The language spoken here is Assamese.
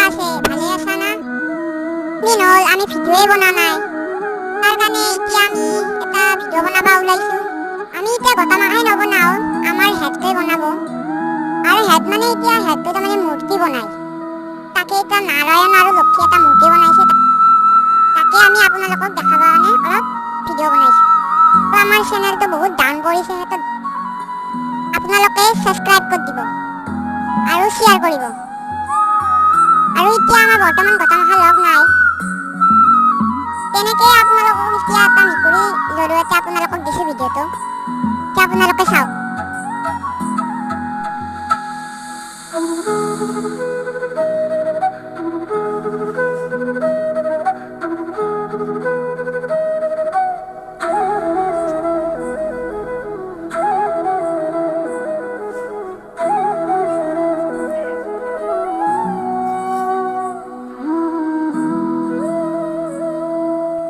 আছে? ভালে আছা না? দিন হ'ল আমি ভিডিঅ'ই বনা নাই। তাৰ কাৰণে এতিয়া আমি এটা ভিডিঅ' বনাবা ওলাইছোঁ। আমি এতিয়া গোটা মাখাই নবনাওঁ, আমাৰ হেডটোৱে বনাব। আৰু হেড মানে এতিয়া হেডটো তাৰমানে মূৰ্তি বনায়। তাকে এতিয়া নাৰায়ণ আৰু লক্ষী এটা মূৰ্তি বনাইছে। তাকে আমি আপোনালোকক দেখাবৰ কাৰণে অলপ ভিডিঅ' বনাইছোঁ। তো আমাৰ চেনেলটো বহুত ডাউন কৰিছে, সেইটো আপোনালোকে ছাবস্ক্ৰাইব কৰি দিব আৰু শ্বেয়াৰ কৰিব। আৰু এতিয়া আমাৰ বৰ্তমান গোটা মাখা লগ নাই। তেনেকৈ আপোনালোকক এতিয়া এটা মেকুৰীৰ জৰিয়তে আপোনালোকক দিছোঁ ভিডিঅ'টো। এতিয়া আপোনালোকে চাওক।